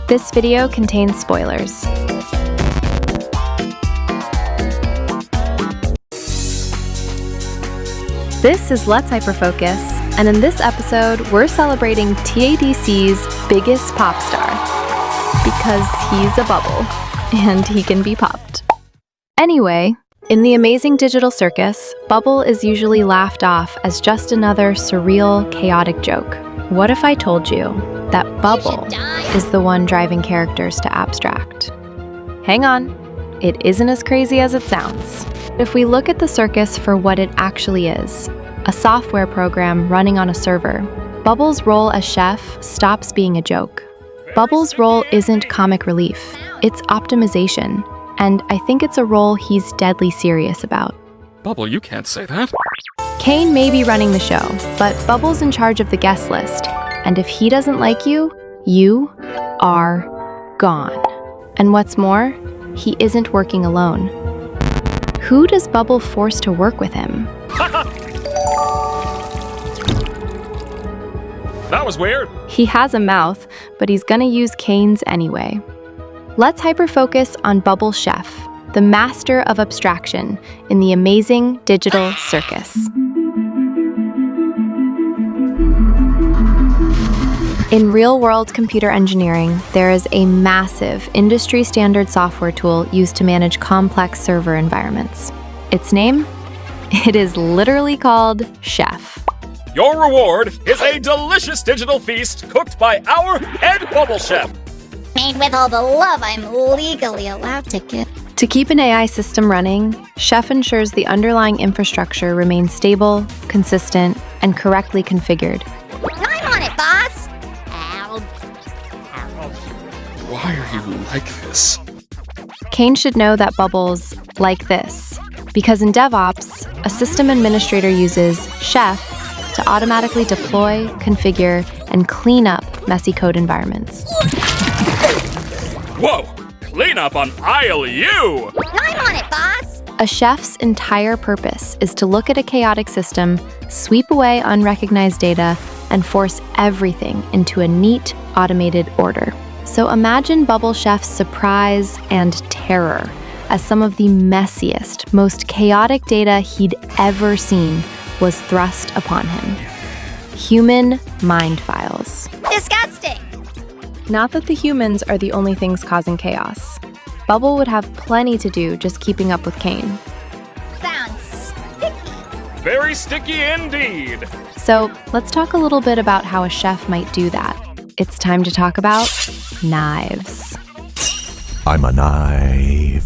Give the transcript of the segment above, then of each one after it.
This video contains spoilers. This is Let's Hyperfocus, and in this episode, we're celebrating TADC's biggest pop star. Because he's a bubble, and he can be popped. Anyway, in the amazing digital circus, Bubble is usually laughed off as just another surreal, chaotic joke. What if I told you that Bubble is the one driving characters to abstract? Hang on, it isn't as crazy as it sounds. If we look at the circus for what it actually is, a software program running on a server, Bubble's role as chef stops being a joke. Bubble's role isn't comic relief, it's optimization, and I think it's a role he's deadly serious about. Bubble, you can't say that. Caine may be running the show, but Bubble's in charge of the guest list, and if he doesn't like you, you are gone. And what's more, he isn't working alone. Who does Bubble force to work with him? That was weird. He has a mouth, but he's gonna use Caine's anyway. Let's hyperfocus on Bubble Chef, the master of abstraction in the amazing digital circus. In real-world computer engineering, there is a massive industry-standard software tool used to manage complex server environments. Its name? It is literally called Chef. Your reward is a delicious digital feast cooked by our head bubble chef. Made with all the love I'm legally allowed to give. To keep an AI system running, Chef ensures the underlying infrastructure remains stable, consistent, and correctly configured. I'm on it, boss! Ow. Why are you like this? Caine should know that Bubble's like this, because in DevOps, a system administrator uses Chef to automatically deploy, configure, and clean up messy code environments. Whoa! Clean up on aisle U! I'm on it, boss! A chef's entire purpose is to look at a chaotic system, sweep away unrecognized data, and force everything into a neat, automated order. So imagine Bubble Chef's surprise and terror as some of the messiest, most chaotic data he'd ever seen was thrust upon him. Human mind files. Disgusting! Not that the humans are the only things causing chaos. Bubble would have plenty to do just keeping up with Caine. Sounds sticky. Very sticky indeed. So let's talk a little bit about how a chef might do that. It's time to talk about knives. I'm a knife,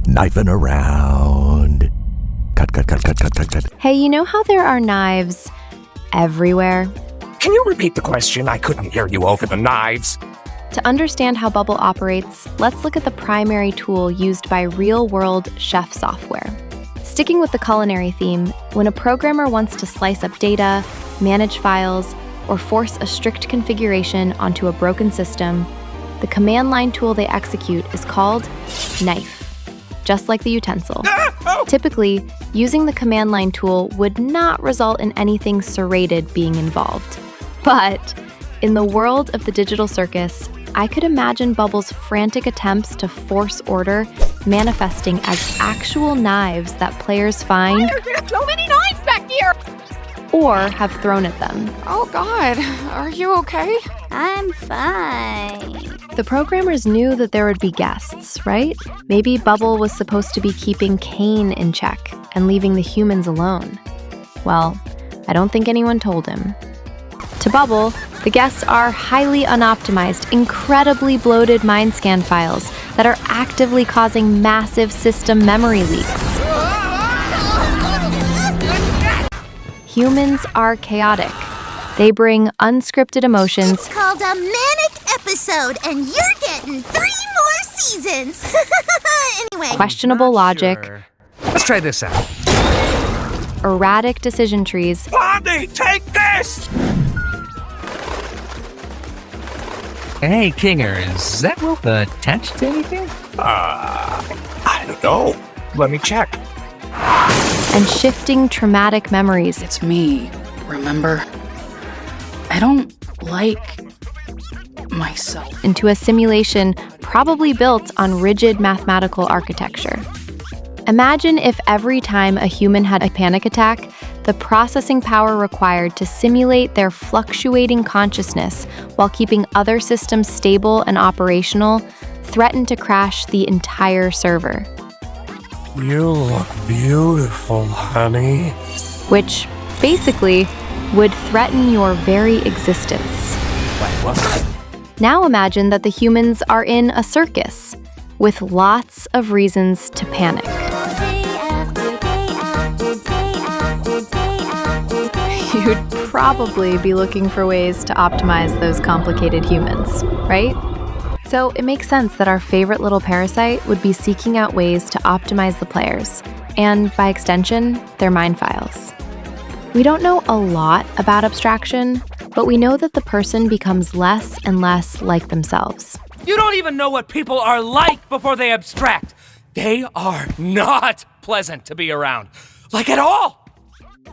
knifing around. Cut. Hey, you know how there are knives everywhere? Can you repeat the question? I couldn't hear you over the knives. To understand how Bubble operates, let's look at the primary tool used by real-world chef software. Sticking with the culinary theme, when a programmer wants to slice up data, manage files, or force a strict configuration onto a broken system, the command line tool they execute is called knife, just like the utensil. Typically, using the command line tool would not result in anything serrated being involved. But in the world of the digital circus, I could imagine Bubble's frantic attempts to force order manifesting as actual knives that players find Why are there so many knives back here? or have thrown at them. Oh God, are you okay? I'm fine. The programmers knew that there would be guests, right? Maybe Bubble was supposed to be keeping Caine in check and leaving the humans alone. Well, I don't think anyone told him. To Bubble, the guests are highly unoptimized, incredibly bloated mind scan files that are actively causing massive system memory leaks. Humans are chaotic. They bring unscripted emotions. It's called a manic episode, and you're getting 3 more seasons. Anyway. Questionable logic. Sure. Let's try this out. Erratic decision trees. Blondie, take this! Hey, Kinger, is that rope attached to anything? I don't know. Let me check. And shifting traumatic memories. It's me, remember? I don't like myself. into a simulation probably built on rigid mathematical architecture. Imagine if every time a human had a panic attack, the processing power required to simulate their fluctuating consciousness while keeping other systems stable and operational threatened to crash the entire server. You look beautiful, honey. Which, basically, would threaten your very existence. Now imagine that the humans are in a circus, with lots of reasons to panic. You'd probably be looking for ways to optimize those complicated humans, right? So it makes sense that our favorite little parasite would be seeking out ways to optimize the players, and by extension, their mind files. We don't know a lot about abstraction, but we know that the person becomes less and less like themselves. You don't even know what people are like before they abstract. They are not pleasant to be around. Like at all.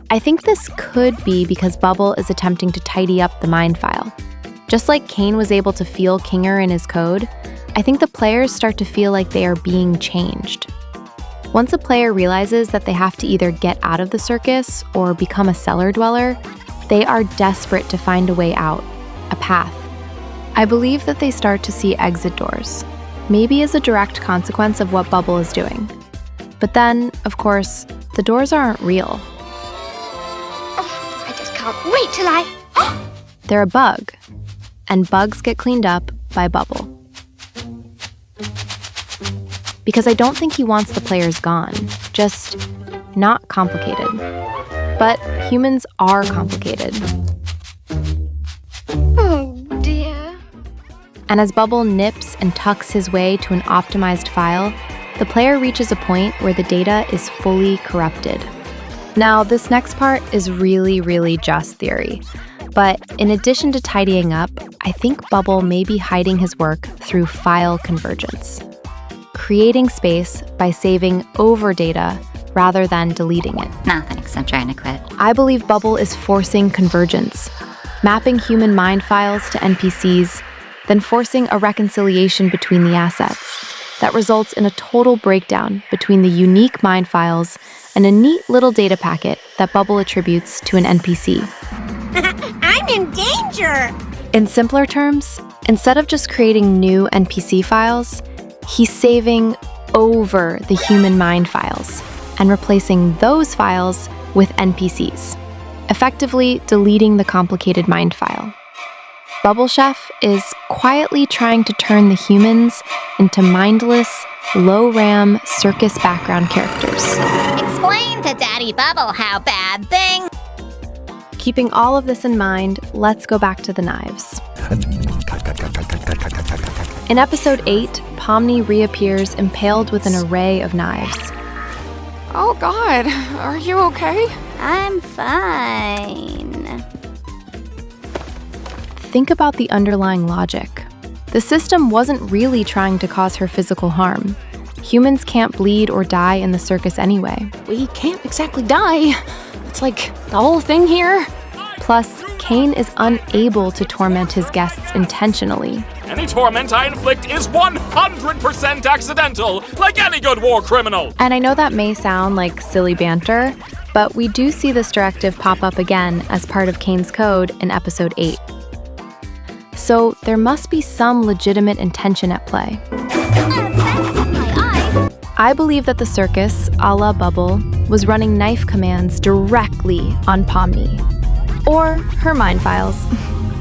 I think this could be because Bubble is attempting to tidy up the mind file. Just like Caine was able to feel Kinger in his code, I think the players start to feel like they are being changed. Once a player realizes that they have to either get out of the circus or become a cellar dweller, they are desperate to find a way out, a path. I believe that they start to see exit doors, maybe as a direct consequence of what Bubble is doing. But then, of course, the doors aren't real. I just can't wait till I... They're a bug, and bugs get cleaned up by Bubble. Because I don't think he wants the players gone, just not complicated. But humans are complicated. Oh, dear. And as Bubble nips and tucks his way to an optimized file, the player reaches a point where the data is fully corrupted. Now, this next part is really just theory. But in addition to tidying up, I think Bubble may be hiding his work through file convergence. Creating space by saving over data rather than deleting it. Nah, thanks. I'm trying to quit. I believe Bubble is forcing convergence, mapping human mind files to NPCs, then forcing a reconciliation between the assets that results in a total breakdown between the unique mind files and a neat little data packet that Bubble attributes to an NPC. I'm in danger! In simpler terms, instead of just creating new NPC files, he's saving over the human mind files and replacing those files with NPCs, effectively deleting the complicated mind file. Bubble Chef is quietly trying to turn the humans into mindless, low-RAM circus background characters. Explain to Daddy Bubble how bad thing. Keeping all of this in mind, let's go back to the knives. In episode 8, Pomni reappears impaled with an array of knives. Oh, God. Are you okay? I'm fine. Think about the underlying logic. The system wasn't really trying to cause her physical harm. Humans can't bleed or die in the circus anyway. We can't exactly die. It's like the whole thing here. Plus, Caine is unable to torment his guests intentionally. Any torment I inflict is 100% accidental, like any good war criminal. And I know that may sound like silly banter, but we do see this directive pop up again as part of Caine's code in episode 8. So there must be some legitimate intention at play. I believe that the circus, a la Bubble, was running knife commands directly on Pomni. Or her mind files.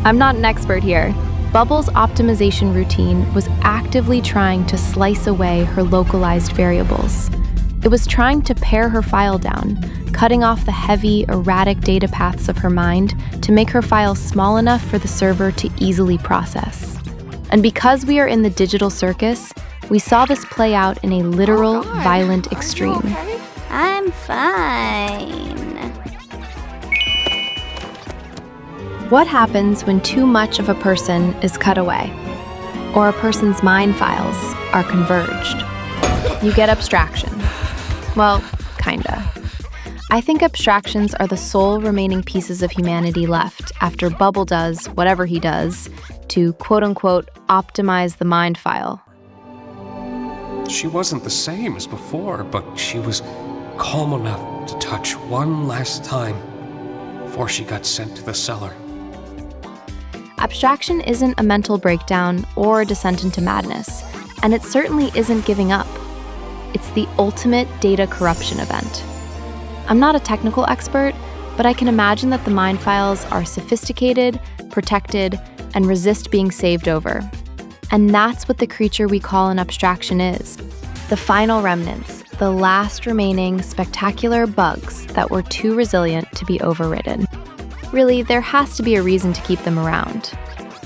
I'm not an expert here. Bubble's optimization routine was actively trying to slice away her localized variables. It was trying to pare her file down, cutting off the heavy, erratic data paths of her mind to make her file small enough for the server to easily process. And because we are in the digital circus, we saw this play out in a literal, violent extreme. Okay? I'm fine. What happens when too much of a person is cut away, or a person's mind files are converged? You get abstraction. Well, kinda. I think abstractions are the sole remaining pieces of humanity left after Bubble does whatever he does, to quote-unquote optimize the mind file. She wasn't the same as before, but she was calm enough to touch one last time before she got sent to the cellar. Abstraction isn't a mental breakdown or a descent into madness, and it certainly isn't giving up. It's the ultimate data corruption event. I'm not a technical expert, but I can imagine that the mind files are sophisticated, protected, and resist being saved over. And that's what the creature we call an abstraction is. The final remnants, the last remaining spectacular bugs that were too resilient to be overridden. Really, there has to be a reason to keep them around.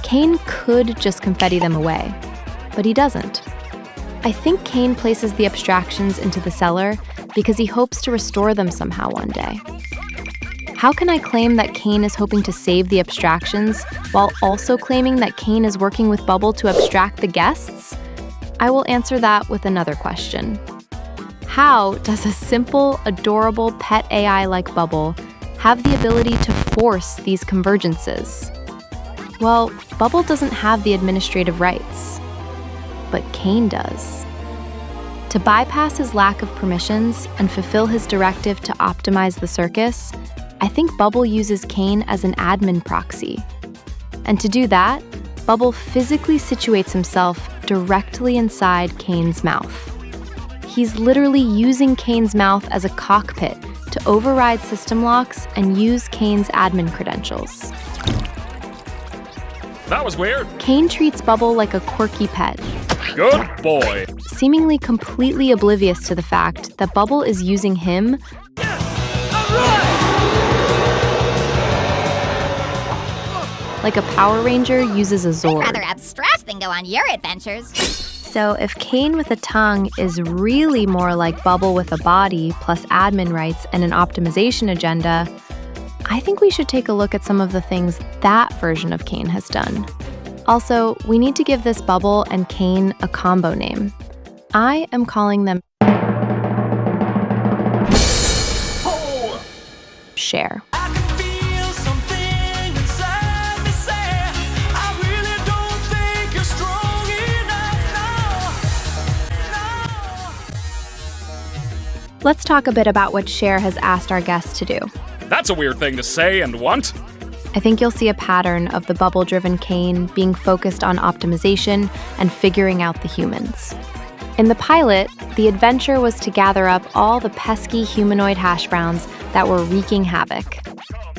Caine could just confetti them away, but he doesn't. I think Caine places the abstractions into the cellar because he hopes to restore them somehow one day. How can I claim that Caine is hoping to save the abstractions while also claiming that Caine is working with Bubble to abstract the guests? I will answer that with another question. How does a simple, adorable pet AI like Bubble have the ability to force these convergences? Well, Bubble doesn't have the administrative rights, but Caine does. To bypass his lack of permissions and fulfill his directive to optimize the circus, I think Bubble uses Caine as an admin proxy. And to do that, Bubble physically situates himself directly inside Caine's mouth. He's literally using Caine's mouth as a cockpit to override system locks and use Caine's admin credentials. That was weird. Caine treats Bubble like a quirky pet, Good boy. seemingly completely oblivious to the fact that Bubble is using him like a Power Ranger uses a Zord. Rather abstract than go on your adventures. So if Caine with a tongue is really more like Bubble with a body plus admin rights and an optimization agenda, I think we should take a look at some of the things that version of Caine has done. Also, we need to give this Bubble and Caine a combo name. I am calling them Share. Let's talk a bit about what Share has asked our guests to do. That's a weird thing to say and want. I think you'll see a pattern of the bubble-driven Caine being focused on optimization and figuring out the humans. In the pilot, the adventure was to gather up all the pesky humanoid hash browns that were wreaking havoc.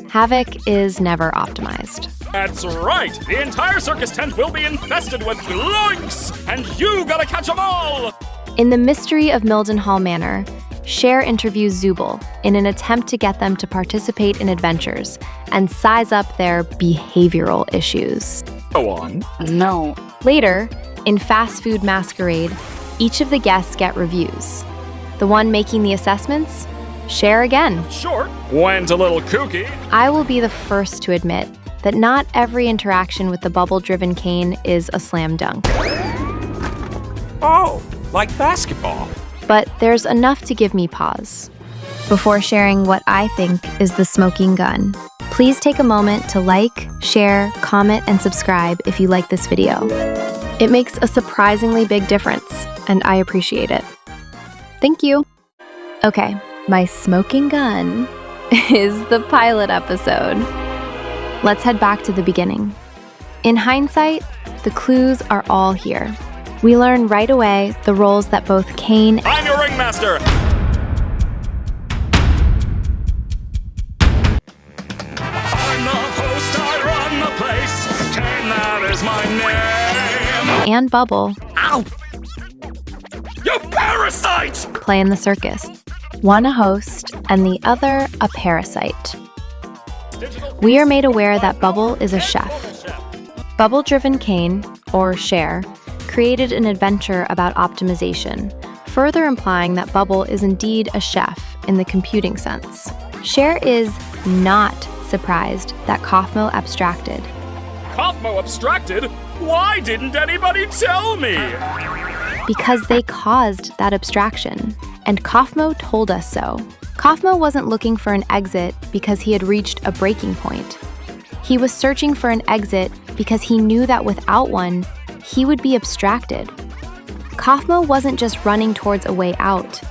Havoc is never optimized. That's right. The entire circus tent will be infested with gloinks, and you gotta catch them all. In the mystery of Mildenhall Manor, Share interviews Zubul in an attempt to get them to participate in adventures and size up their behavioral issues. Go on. No. Later, in Fast Food Masquerade, each of the guests get reviews. The one making the assessments? Share again. Sure. Went a little kooky. I will be the first to admit that not every interaction with the bubble-driven Caine is a slam dunk. Oh, like basketball. But there's enough to give me pause. Before sharing what I think is the smoking gun, please take a moment to like, share, comment, and subscribe if you like this video. It makes a surprisingly big difference, and I appreciate it. Thank you. Okay, my smoking gun is the pilot episode. Let's head back to the beginning. In hindsight, the clues are all here. We learn right away the roles that both Caine I'm your ringmaster. I'm the host, I run the place. Caine, that is my name. and Bubble Ow! You parasite! play in the circus. One a host and the other a parasite. We are made aware that Bubble is a chef. Bubble-driven Caine, or Share, created an adventure about optimization, further implying that Bubble is indeed a chef in the computing sense. Share is not surprised that Kaufmo abstracted. Kaufmo abstracted? Why didn't anybody tell me? Because they caused that abstraction, and Kaufmo told us so. Kaufmo wasn't looking for an exit because he had reached a breaking point. He was searching for an exit because he knew that without one, he would be abstracted. Kaufmo wasn't just running towards a way out.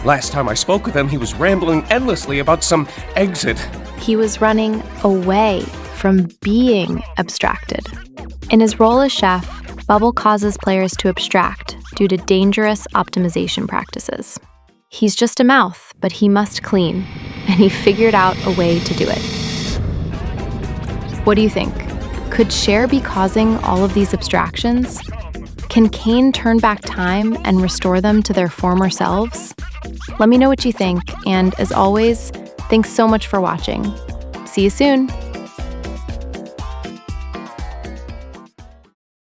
Last time I spoke with him, he was rambling endlessly about some exit. He was running away from being abstracted. In his role as chef, Bubble causes players to abstract due to dangerous optimization practices. He's just a mouth, but he must clean, and he figured out a way to do it. What do you think? Could Cher be causing all of these abstractions? Can Caine turn back time and restore them to their former selves? Let me know what you think, and as always, thanks so much for watching. See you soon!